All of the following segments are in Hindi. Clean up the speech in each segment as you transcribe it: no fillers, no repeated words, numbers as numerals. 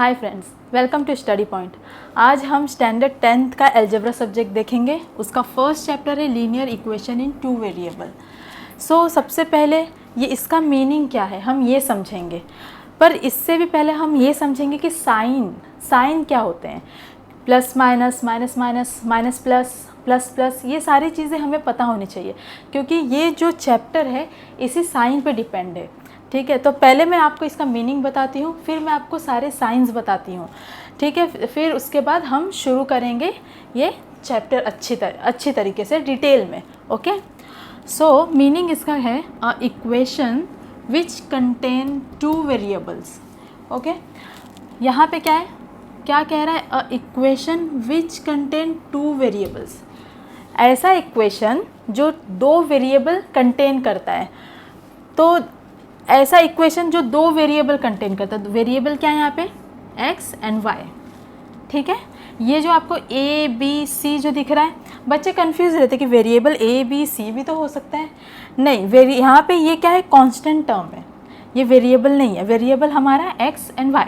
Hi friends, welcome to study point. आज हम स्टैंडर्ड 10th का अलजेब्रा सब्जेक्ट देखेंगे। उसका फर्स्ट चैप्टर है linear equation in two variable. सबसे पहले ये इसका मीनिंग क्या है हम ये समझेंगे, पर इससे भी पहले हम ये समझेंगे कि साइन क्या होते हैं। Plus minus, minus minus, minus plus, plus plus, ये सारी चीज़ें हमें पता होनी चाहिए क्योंकि ये जो चैप्टर है इसी साइन पे डिपेंड है। ठीक है, तो पहले मैं आपको इसका मीनिंग बताती हूँ, फिर मैं आपको सारे साइंस बताती हूँ। ठीक है, फिर उसके बाद हम शुरू करेंगे ये चैप्टर अच्छी तरीके से डिटेल में। ओके, सो मीनिंग इसका है अ equation which contain two variables. Okay, यहाँ पे क्या है, क्या कह रहा है, अ equation which contain two variables. ऐसा इक्वेशन जो दो वेरिएबल कंटेन करता है। तो ऐसा इक्वेशन जो दो वेरिएबल कंटेन करता है, वेरिएबल क्या है यहाँ पे, x एंड y। ठीक है, ये जो आपको a b c जो दिख रहा है, बच्चे कंफ्यूज रहते हैं कि वेरिएबल a b c भी तो हो सकता है। नहीं, यहाँ पे ये क्या है, कांस्टेंट टर्म है, ये वेरिएबल नहीं है। वेरिएबल हमारा x एंड y।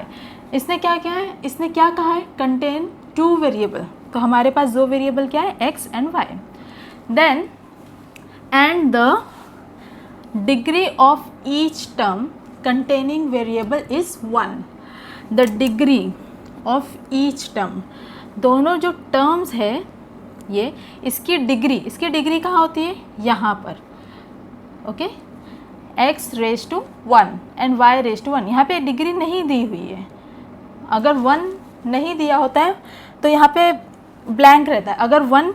इसने क्या किया है, इसने क्या कहा है, कंटेन टू वेरिएबल। तो हमारे पास दो वेरिएबल क्या है, x and y। Then and the degree of each term containing variable is 1. The degree of each term, दोनों जो terms है ये, इसकी डिग्री कहाँ होती है, यहाँ पर। Okay, x raise to 1 and y raise to 1। यहाँ पे डिग्री नहीं दी हुई है। अगर 1 नहीं दिया होता है तो यहाँ पे ब्लैंक रहता है। अगर 1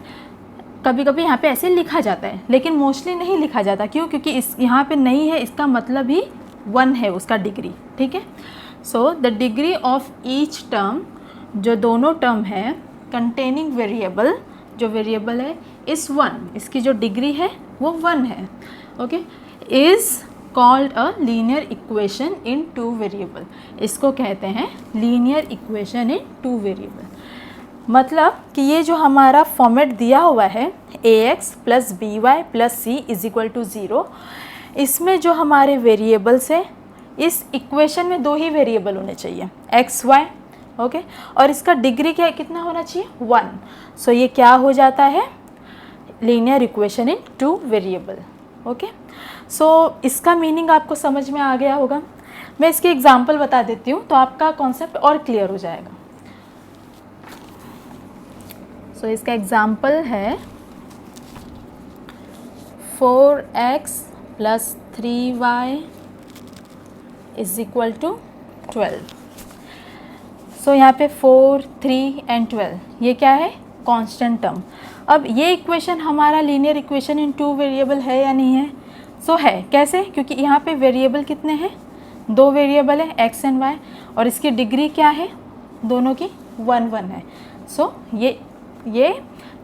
कभी कभी यहाँ पे ऐसे लिखा जाता है, लेकिन मोस्टली नहीं लिखा जाता। क्यों? क्योंकि इस यहाँ पे नहीं है, इसका मतलब ही 1 है उसका डिग्री। ठीक है, so the degree of each term, जो दोनों टर्म है कंटेनिंग वेरिएबल, जो वेरिएबल है इस 1, इसकी जो डिग्री है वो 1 है। Okay, is called a linear equation in two variable. इसको कहते हैं linear equation in two variable. मतलब कि ये जो हमारा फॉर्मेट दिया हुआ है ax plus b y plus c is equal to 0, इसमें जो हमारे वेरिएबल्स है, इस इक्वेशन में दो ही वेरिएबल होने चाहिए, x y। ओके, और इसका डिग्री क्या, कितना होना चाहिए, 1। सो ये क्या हो जाता है, linear equation in two variable. Okay, so इसका मीनिंग आपको समझ में आ गया होगा। मैं इसकी एग्जांपल बता देती हूँ तो आपका कॉन्सेप्ट और क्लियर हो जाएगा। सो इसका एग्जाम्पल है 4x plus 3y is equal to 12। So यहाँ पे 4, 3 एंड 12 ये क्या है, कांस्टेंट टर्म। अब ये इक्वेशन हमारा linear equation in two variable है या नहीं है? सो है। कैसे? क्योंकि यहाँ पे वेरिएबल कितने हैं, दो वेरिएबल है x एंड y, और इसकी डिग्री क्या है, दोनों की 1 1 है। सो ये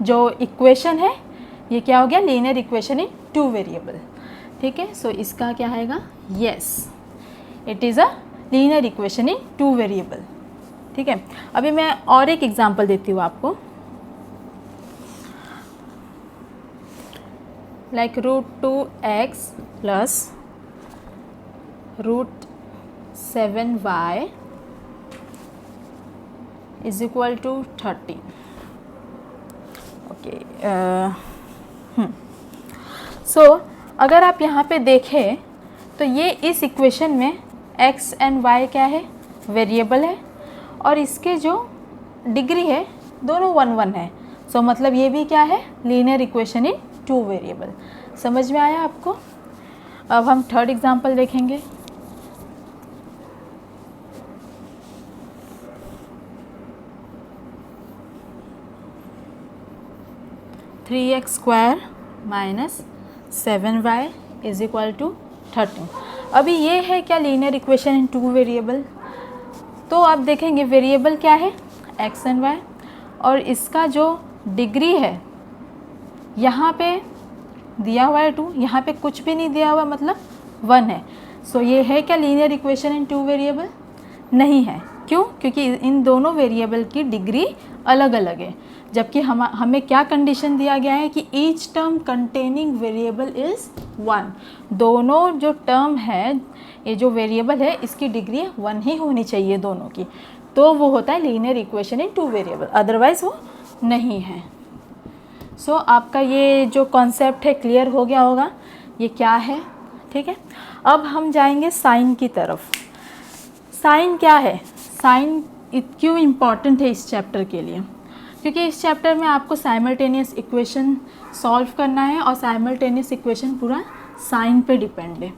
जो इक्वेशन है ये क्या हो गया, linear equation in two variable. ठीक है, सो इसका क्या आएगा, yes, it is a linear equation in two variable. ठीक है, अभी मैं और एक एग्जांपल देती हूँ आपको। Like √2x plus √7y is equal to 13। Okay, so अगर आप यहाँ पे देखें तो ये इस इक्वेशन में x एंड y क्या है, वेरिएबल है, और इसके जो डिग्री है दोनों 1 1 है। सो मतलब ये भी क्या है, linear equation in two variable. समझ में आया आपको? अब हम थर्ड एग्जांपल देखेंगे। Three x square minus 7y is equal to 13। अभी ये है क्या, linear equation in two variable. तो आप देखेंगे वेरिएबल क्या है, x एंड y, और इसका जो डिग्री है यहाँ पे दिया हुआ है 2, यहाँ पे कुछ भी नहीं दिया हुआ, मतलब 1 है। सो ये है क्या, linear equation in two variable? नहीं है। क्यों? क्योंकि इन दोनों वेरिएबल की डिग्री अलग अलग है। जबकि हमें क्या कंडीशन दिया गया है कि each term containing variable is 1। दोनों जो टर्म है, ये जो वेरिएबल है, इसकी डिग्री 1 ही होनी चाहिए दोनों की। तो वो होता है linear equation in two variable, otherwise वो नहीं है। सो आपका ये जो कॉन्सेप्ट है क्लियर हो गया होगा ये क्या है, ठीक है। अब हम जाएंगे साइन की तरफ। साइन क्या है, साइन क्यों इम्पॉर्टेंट है इस चैप्टर के लिए, क्योंकि इस चैप्टर में आपको साइमल्टेनियस इक्वेशन सॉल्व करना है और साइमल्टेनियस इक्वेशन पूरा साइन पे डिपेंड है।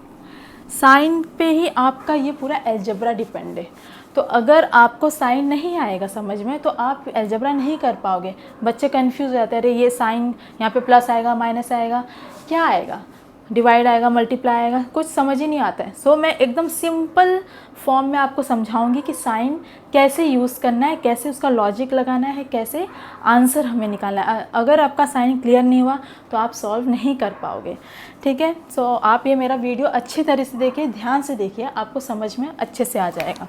साइन पे ही आपका ये पूरा अलजेब्रा डिपेंड है। तो अगर आपको साइन नहीं आएगा समझ में तो आप अलजेब्रा नहीं कर पाओगे। बच्चे कंफ्यूज हो जाते हैं, अरे ये साइन यहाँ पे प्लस आएगा माइनस आएगा, क्या आएगा, डिवाइड आएगा मल्टीप्लाई आएगा, कुछ समझ ही नहीं आता है। सो मैं एकदम सिंपल फॉर्म में आपको समझाऊंगी कि साइन कैसे यूज़ करना है, कैसे उसका लॉजिक लगाना है, कैसे आंसर हमें निकालना है। अगर आपका साइन क्लियर नहीं हुआ तो आप सॉल्व नहीं कर पाओगे, ठीक है। सो आप ये मेरा वीडियो अच्छी तरह से देखिए, ध्यान से देखिए, आपको समझ में अच्छे से आ जाएगा।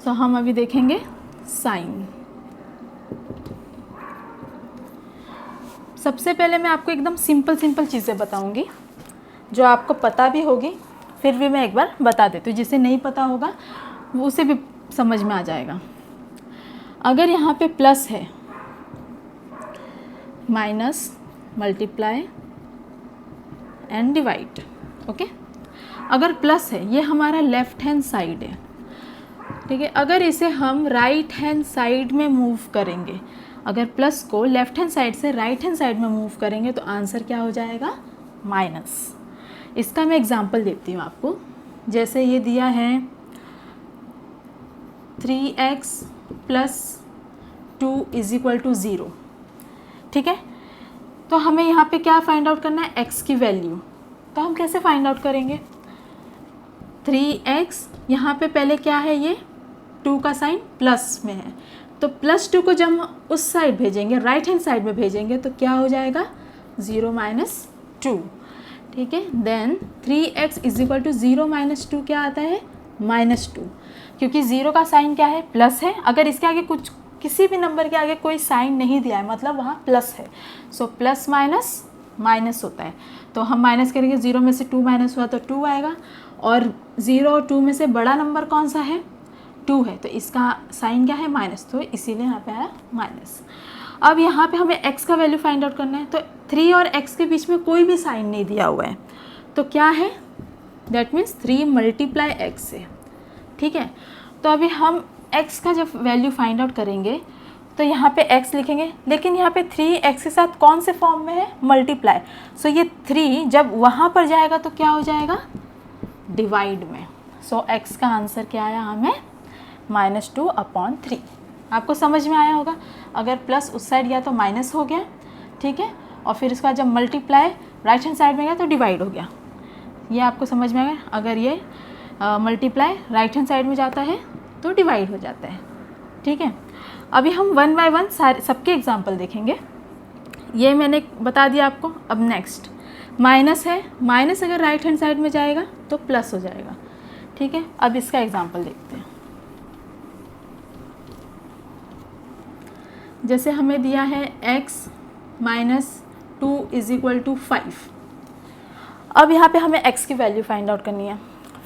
सो हम अभी देखेंगे साइन। सबसे पहले मैं आपको एकदम सिंपल चीज़ें बताऊंगी जो आपको पता भी होगी, फिर भी मैं एक बार बता देती हूँ, जिसे नहीं पता होगा वो उसे भी समझ में आ जाएगा। अगर यहाँ पे प्लस है, minus, multiply and divide, okay. अगर प्लस है, ये हमारा लेफ्ट हैंड साइड है, ठीक है। अगर इसे हम राइट हैंड साइड में मूव करेंगे, अगर प्लस को लेफ्ट हैंड साइड से राइट हैंड साइड में मूव करेंगे तो आंसर क्या हो जाएगा, माइनस। इसका मैं एग्जांपल देती हूँ आपको। जैसे ये दिया है 3x + 2 = 0, ठीक है। तो हमें यहाँ पे क्या फाइंड आउट करना है, x की वैल्यू। तो हम कैसे फाइंड आउट करेंगे, 3x यहाँ पे पहले क्या है, ये 2 का साइन प्लस में है, तो +2 को जब हम उस साइड भेजेंगे, राइट हैंड साइड में भेजेंगे तो क्या हो जाएगा, 0 - 2, ठीक है। देन 3x = 0 - 2 क्या आता है, -2, क्योंकि 0 का साइन क्या है, प्लस है। अगर इसके आगे कुछ किसी भी नंबर के आगे कोई साइन नहीं दिया है मतलब वहाँ प्लस है। सो प्लस माइनस माइनस होता है, तो हम माइनस करेंगे, 0 में से 2 माइनस हुआ तो 2 आएगा, और 0 और 2 में से बड़ा नंबर कौन सा है, 2 है, तो इसका साइन क्या है, माइनस, तो इसीलिए यहाँ पे आया माइनस। अब यहाँ पे हमें x का वैल्यू फाइंड आउट करना है, तो 3 और x के बीच में कोई भी साइन नहीं दिया हुआ है, तो क्या है, दैट मीन्स 3 × x है, ठीक है। तो अभी हम x का जब वैल्यू फाइंड आउट करेंगे तो यहाँ पे x लिखेंगे, लेकिन यहाँ पे 3x के साथ कौन से फॉर्म में है, मल्टीप्लाई। सो ये 3 जब वहाँ पर जाएगा तो क्या हो जाएगा, डिवाइड में। सो x का आंसर क्या आया हमें, -2/3। आपको समझ में आया होगा। अगर प्लस उस साइड गया तो माइनस हो गया, ठीक है, और फिर उसका जब मल्टीप्लाई राइट हैंड साइड में गया तो डिवाइड हो गया। ये आपको समझ में आ गया। अगर ये मल्टीप्लाई राइट हैंड साइड में जाता है तो डिवाइड हो जाता है, ठीक है। अभी हम 1 बाय 1 सारे सबके एग्जाम्पल देखेंगे। ये मैंने बता दिया आपको। अब नेक्स्ट माइनस है, माइनस अगर राइट हैंड साइड में जाएगा तो प्लस हो जाएगा, ठीक है। अब इसका एग्जाम्पल देखते हैं। जैसे हमें दिया है x - 2 = 5। अब यहाँ पे हमें x की वैल्यू फाइंड आउट करनी है।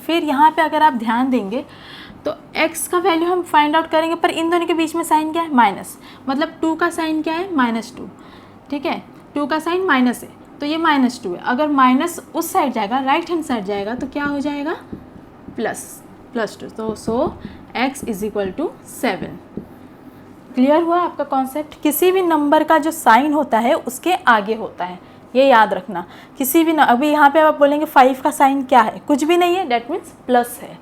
फिर यहाँ पे अगर आप ध्यान देंगे तो x का वैल्यू हम फाइंड आउट करेंगे, पर इन दोनों के बीच में साइन क्या है, माइनस, मतलब 2 का साइन क्या है, -2, ठीक है। 2 का साइन माइनस है तो ये -2 है। अगर माइनस उस साइड जाएगा, राइट हैंड साइड जाएगा तो क्या हो जाएगा, +2। तो सो x = 7। क्लियर हुआ आपका कॉन्सेप्ट। किसी भी नंबर का जो साइन होता है उसके आगे होता है, ये याद रखना। किसी भी अभी यहाँ पे आप बोलेंगे 5 का साइन क्या है, कुछ भी नहीं है, डेट मीन्स प्लस है,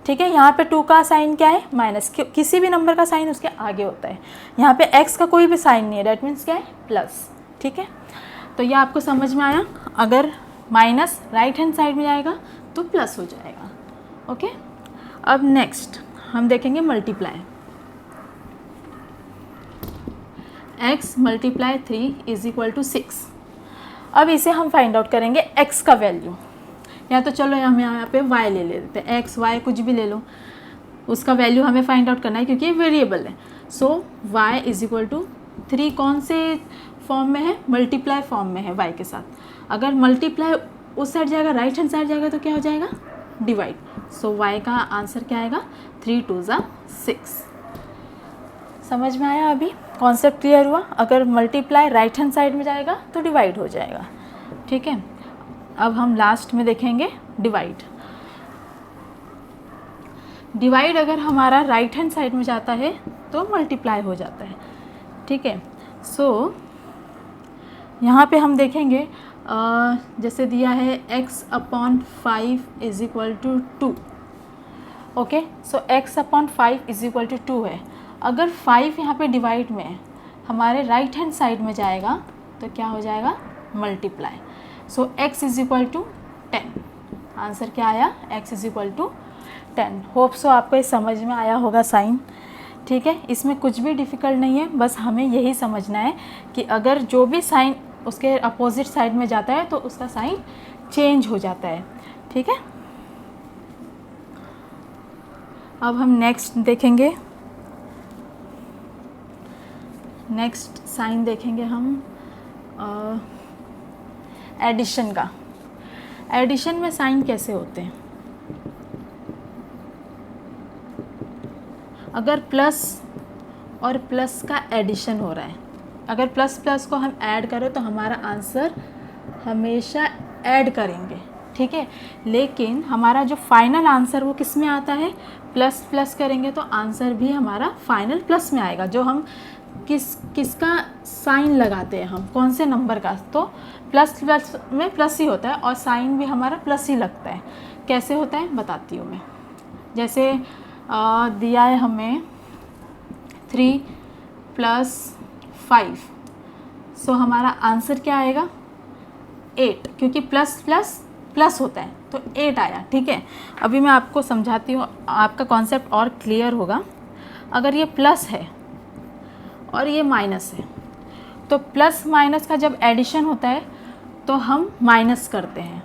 ठीक है। यहाँ पे 2 का साइन क्या है, माइनस। किसी भी नंबर का साइन उसके आगे होता है। यहाँ पे x का कोई भी साइन नहीं है, डेट मीन्स क्या है, प्लस, ठीक है। तो ये आपको समझ में आया। अगर माइनस राइट हैंड साइड में जाएगा तो प्लस हो जाएगा, ओके। अब नेक्स्ट हम देखेंगे मल्टीप्लाई। x × 3 = 6। अब इसे हम फाइंड आउट करेंगे x का वैल्यू, या तो चलो हम यहाँ पे y ले लेते हैं, x y कुछ भी ले लो, उसका वैल्यू हमें फाइंड आउट करना है क्योंकि ये वेरिएबल है। सो y = 3 कौन से फॉर्म में है, मल्टीप्लाई फॉर्म में है y के साथ। अगर मल्टीप्लाई उस साइड जाएगा, राइट हैंड साइड जाएगा तो क्या हो जाएगा, डिवाइड। सो y का आंसर क्या आएगा 3 2 ज़ा 6। समझ में आया? अभी कॉन्सेप्ट क्लियर हुआ? अगर मल्टीप्लाई राइट हैंड साइड में जाएगा तो डिवाइड हो जाएगा, ठीक है। अब हम लास्ट में देखेंगे डिवाइड। डिवाइड अगर हमारा राइट हैंड साइड में जाता है तो मल्टीप्लाई हो जाता है, ठीक है। सो यहाँ पे हम देखेंगे जैसे दिया है x/5 is equal to 2, okay. So x/5 is equal to 2 है। अगर 5 यहाँ पे डिवाइड में हमारे राइट हैंड साइड में जाएगा तो क्या हो जाएगा multiply. So x is equal to 10। Answer क्या आया? x is equal to 10। Hope so आपको ये समझ में आया होगा साइन, ठीक है। इसमें कुछ भी डिफ़िकल्ट नहीं है, बस हमें यही समझना है कि अगर जो भी साइन उसके अपोजिट साइड में जाता है तो उसका साइन चेंज हो जाता है, ठीक है। अब हम नेक्स्ट देखेंगे, नेक्स्ट साइन देखेंगे हम एडिशन का। एडिशन में साइन कैसे होते हैं? अगर प्लस और प्लस का एडिशन हो रहा है, अगर प्लस प्लस को हम ऐड करें तो हमारा आंसर हमेशा ऐड करेंगे, ठीक है। लेकिन हमारा जो फाइनल आंसर वो किस में आता है? प्लस प्लस करेंगे तो आंसर भी हमारा फाइनल प्लस में आएगा। जो हम किसका साइन लगाते हैं, हम कौन से नंबर का, तो प्लस प्लस में प्लस ही होता है और साइन भी हमारा प्लस ही लगता है। कैसे होता है बताती हूँ मैं। जैसे दिया है हमें 3 + 5, सो हमारा आंसर क्या आएगा 8, क्योंकि प्लस प्लस प्लस होता है तो 8 आया, ठीक है। अभी मैं आपको समझाती हूँ, आपका कॉन्सेप्ट और क्लियर होगा। अगर ये प्लस है और ये माइनस है तो प्लस माइनस का जब एडिशन होता है तो हम माइनस करते हैं,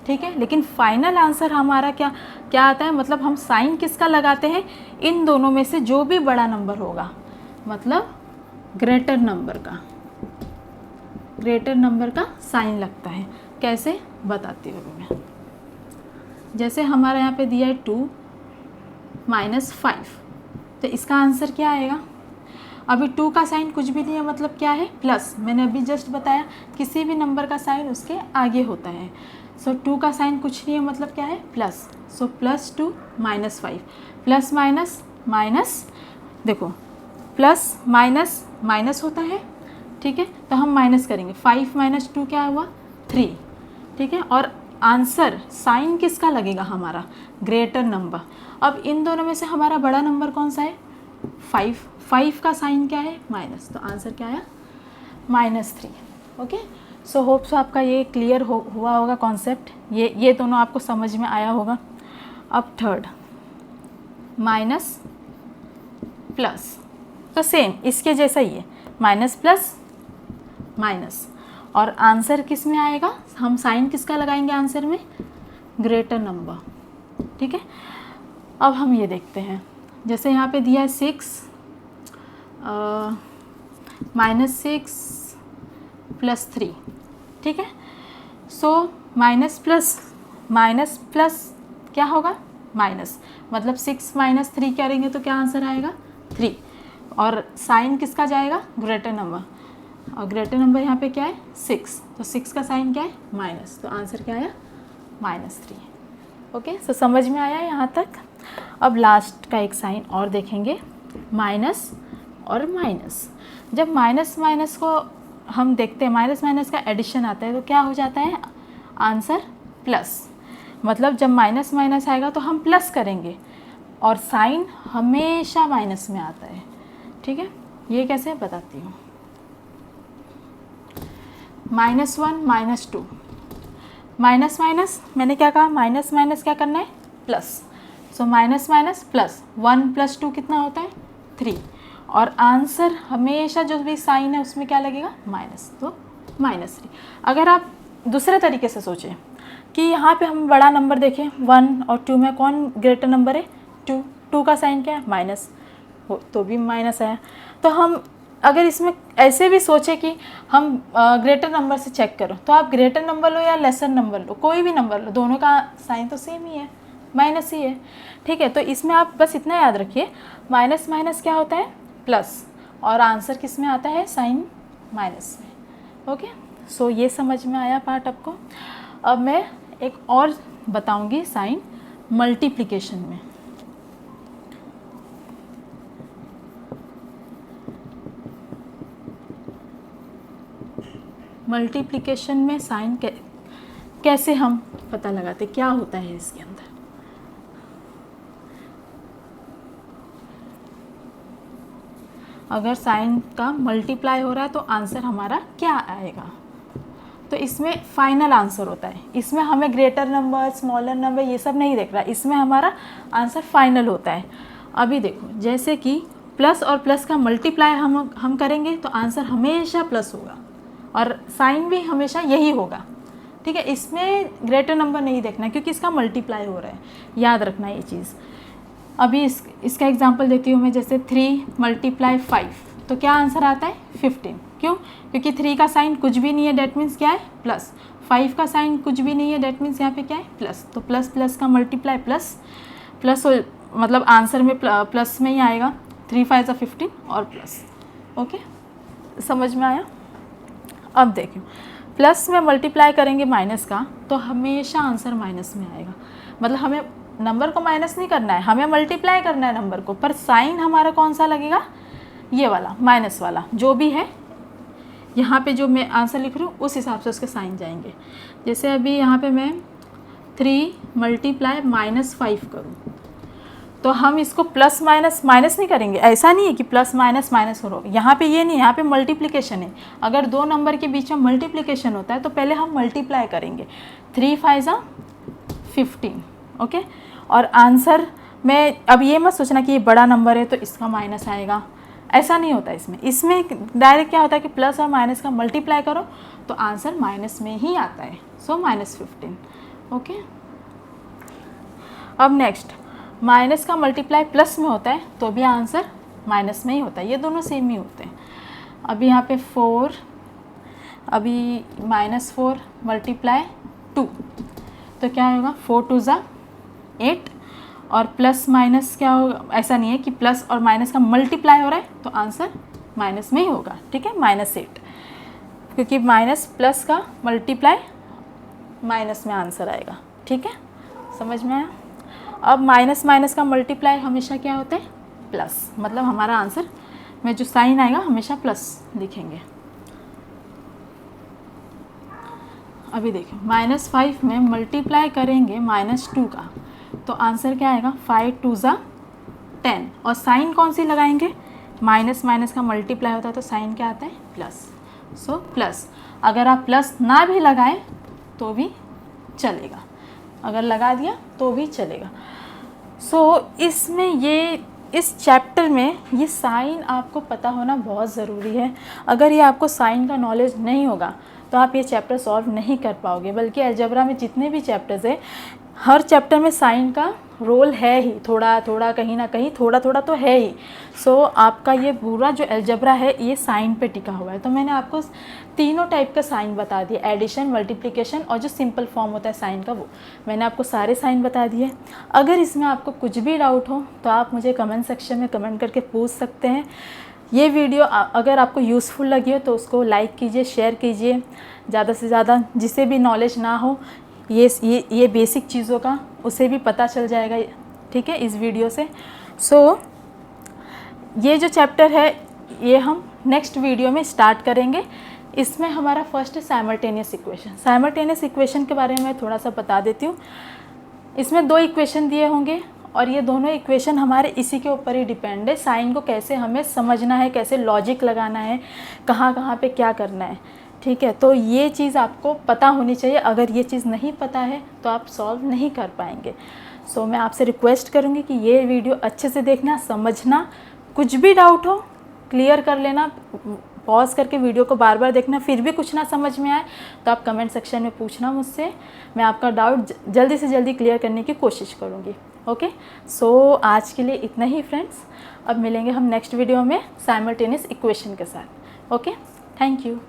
ठीक है। लेकिन फाइनल आंसर हमारा क्या आता है, मतलब हम साइन किसका लगाते हैं? इन दोनों में से जो भी बड़ा नंबर होगा, मतलब ग्रेटर नंबर का साइन लगता है। कैसे बताती हूँ अभी मैं। जैसे हमारा यहाँ पे दिया है 2 - 5, तो इसका आंसर क्या आएगा? अभी 2 का साइन कुछ भी नहीं है, मतलब क्या है प्लस। मैंने अभी जस्ट बताया किसी भी नंबर का साइन उसके आगे होता है। सो 2 का साइन कुछ नहीं है, मतलब क्या है प्लस। सो +2 - 5, प्लस माइनस माइनस, देखो प्लस माइनस माइनस होता है, ठीक है। तो हम माइनस करेंगे, 5 - 2 क्या हुआ 3, ठीक है। और आंसर साइन किसका लगेगा? हमारा ग्रेटर नंबर। अब इन दोनों में से हमारा बड़ा नंबर कौन सा है? 5 का साइन क्या है माइनस, तो आंसर क्या आया -3, ओके। सो होप सो आपका ये क्लियर हुआ होगा कॉन्सेप्ट, ये दोनों आपको समझ में आया होगा। अब थर्ड माइनस प्लस, तो सेम इसके जैसा ही है, माइनस प्लस माइनस, और आंसर किस में आएगा? हम साइन किसका लगाएंगे आंसर में? ग्रेटर नंबर, ठीक है। अब हम ये देखते हैं, जैसे यहाँ पे दिया है 6 -6 + 3, ठीक है। सो माइनस प्लस क्या होगा माइनस, मतलब 6 - 3 करेंगे तो क्या आंसर आएगा 3, और साइन किसका जाएगा? ग्रेटर नंबर, और ग्रेटर नंबर यहाँ पे क्या है 6, तो 6 का साइन क्या है माइनस, तो आंसर क्या आया -3, ओके। सो समझ में आया यहाँ तक। अब लास्ट का एक साइन और देखेंगे, माइनस और माइनस। जब माइनस माइनस को हम देखते हैं, माइनस माइनस का एडिशन आता है तो क्या हो जाता है आंसर प्लस, मतलब जब माइनस माइनस आएगा तो हम प्लस करेंगे और साइन हमेशा माइनस में आता है, ठीक है। ये कैसे बताती हूँ। -1 - 2, माइनस माइनस मैंने क्या कहा, माइनस माइनस क्या करना है plus. So minus minus plus, 1 + 2 कितना होता है 3, और आंसर हमेशा जो भी साइन है उसमें क्या लगेगा माइनस, तो -3। अगर आप दूसरे तरीके से सोचें कि यहाँ पे हम बड़ा नंबर देखें, 1 और 2 में कौन ग्रेटर नंबर है 2 का साइन क्या है माइनस, तो भी माइनस आया। तो हम अगर इसमें ऐसे भी सोचें कि हम ग्रेटर नंबर से चेक करो, तो आप ग्रेटर नंबर लो या लेसर नंबर लो, कोई भी नंबर लो, दोनों का साइन तो सेम ही है, माइनस ही है, ठीक है। तो इसमें आप बस इतना याद रखिए, माइनस माइनस क्या होता है, प्लस, और आंसर किस में आता है, साइन माइनस में। ओके, सो ये समझ में आया पार्ट आपको। अब मैं एक और बताऊंगी साइन मल्टीप्लिकेशन में। मल्टीप्लिकेशन में साइन कैसे हम पता लगाते, क्या होता है इसके अंदर। अगर साइन का मल्टीप्लाई हो रहा है तो आंसर हमारा क्या आएगा, तो इसमें फाइनल आंसर होता है। इसमें हमें ग्रेटर नंबर, स्मॉलर नंबर ये सब नहीं देख रहा, इसमें हमारा आंसर फाइनल होता है। अभी देखो, जैसे कि प्लस और प्लस का मल्टीप्लाई हम करेंगे तो आंसर हमेशा प्लस होगा और साइन भी हमेशा यही होगा, ठीक है। इसमें ग्रेटर नंबर नहीं देखना क्योंकि इसका मल्टीप्लाई हो रहा है, याद रखना ये चीज़। अभी इसका एग्जांपल देती हूँ मैं, जैसे 3 × 5 तो क्या आंसर आता है 15। क्यों? क्योंकि 3 का साइन कुछ भी नहीं है, डेट मीन्स क्या है, प्लस। 5 का साइन कुछ भी नहीं है, डेट मीन्स यहाँ पे क्या है, प्लस। तो प्लस प्लस का मल्टीप्लाई प्लस प्लस, मतलब आंसर में प्लस में ही आएगा। 3 × 5 = 15 और प्लस। ओके, समझ में आया। अब देखिए, प्लस में मल्टीप्लाई करेंगे माइनस का तो हमेशा आंसर माइनस में आएगा। मतलब हमें नंबर को माइनस नहीं करना है, हमें मल्टीप्लाई करना है नंबर को, पर साइन हमारा कौन सा लगेगा, ये वाला, माइनस वाला जो भी है। यहाँ पे जो मैं आंसर लिख रही हूँ उस हिसाब से उसके साइन जाएंगे। जैसे अभी यहाँ पे मैं 3 × -5 करूँ तो हम इसको प्लस माइनस माइनस नहीं करेंगे। ऐसा नहीं है कि प्लस माइनस माइनस करो, यहाँ पे ये नहीं, यहाँ पे मल्टीप्लिकेशन है। अगर दो नंबर के बीच में मल्टीप्लिकेशन होता है तो पहले हम मल्टीप्लाई करेंगे। 3 × 5 = 15, ओके। और आंसर में अब ये मत सोचना कि ये बड़ा नंबर है तो इसका माइनस आएगा, ऐसा नहीं होता इसमें डायरेक्ट क्या होता है कि प्लस और माइनस का मल्टीप्लाई करो तो आंसर माइनस में ही आता है। सो -15, ओके। अब नेक्स्ट, माइनस का मल्टीप्लाई प्लस में होता है तो भी आंसर माइनस में ही होता है, ये दोनों सेम ही होते हैं। अभी यहाँ पे 4, अभी -4 × 2 तो क्या होगा, 4 × 2 = 8, और प्लस माइनस क्या होगा, ऐसा नहीं है कि प्लस और माइनस का मल्टीप्लाई हो रहा है तो आंसर माइनस में ही होगा, ठीक है, -8, क्योंकि माइनस प्लस का मल्टीप्लाई माइनस में आंसर आएगा, ठीक है, समझ में आया। अब माइनस माइनस का मल्टीप्लाई हमेशा क्या होता है, प्लस, मतलब हमारा आंसर में जो साइन आएगा हमेशा प्लस लिखेंगे। अभी देखिए, -5 में मल्टीप्लाई करेंगे -2 का तो आंसर क्या आएगा, 5 × 2 = 10, और साइन कौन सी लगाएंगे, माइनस माइनस का मल्टीप्लाई होता है तो साइन क्या आता है, प्लस। सो प्लस, अगर आप प्लस ना भी लगाएं तो भी चलेगा, अगर लगा दिया तो भी चलेगा। सो इसमें इस चैप्टर में ये साइन आपको पता होना बहुत ज़रूरी है। अगर ये आपको साइन का नॉलेज नहीं होगा तो आप ये चैप्टर सॉल्व नहीं कर पाओगे, बल्कि अलजेब्रा में जितने भी चैप्टर्स हैं हर चैप्टर में साइन का रोल है ही, थोड़ा थोड़ा कहीं ना कहीं थोड़ा थोड़ा तो है ही। सो आपका ये पूरा जो अलजेब्रा है ये साइन पे टिका हुआ है। तो मैंने आपको तीनों टाइप का साइन बता दिए, एडिशन, मल्टीप्लिकेशन और जो सिंपल फॉर्म होता है साइन का, वो मैंने आपको सारे साइन बता दिए। अगर इसमें आपको कुछ भी डाउट हो तो आप मुझे कमेंट सेक्शन में कमेंट करके पूछ सकते हैं। ये वीडियो अगर आपको यूज़फुल लगी हो तो उसको लाइक कीजिए, शेयर कीजिए ज़्यादा से ज़्यादा, जिसे भी नॉलेज ना हो ये बेसिक चीज़ों का उसे भी पता चल जाएगा, ठीक है, इस वीडियो से। सो ये जो चैप्टर है ये हम नेक्स्ट वीडियो में स्टार्ट करेंगे। इसमें हमारा फर्स्ट है साइमल्टेनियस इक्वेशन। साइमल्टेनियस इक्वेशन के बारे में मैं थोड़ा सा बता देती हूँ। इसमें 2 इक्वेशन दिए होंगे और ये दोनों इक्वेशन हमारे इसी के ऊपर ही डिपेंड है, साइन को कैसे हमें समझना है, कैसे लॉजिक लगाना है, कहाँ कहाँ पे क्या करना है, ठीक है। तो ये चीज़ आपको पता होनी चाहिए, अगर ये चीज़ नहीं पता है तो आप सॉल्व नहीं कर पाएंगे। सो मैं आपसे रिक्वेस्ट करूँगी कि ये वीडियो अच्छे से देखना, समझना, कुछ भी डाउट हो क्लियर कर लेना, पॉज करके वीडियो को बार बार देखना, फिर भी कुछ ना समझ में आए तो आप कमेंट सेक्शन में पूछना मुझसे, मैं आपका डाउट जल्दी से जल्दी क्लियर करने की कोशिश करूँगी। ओके, सो आज के लिए इतना ही फ्रेंड्स, अब मिलेंगे हम नेक्स्ट वीडियो में साइमल्टेनियस इक्वेशन के साथ। Okay, thank you.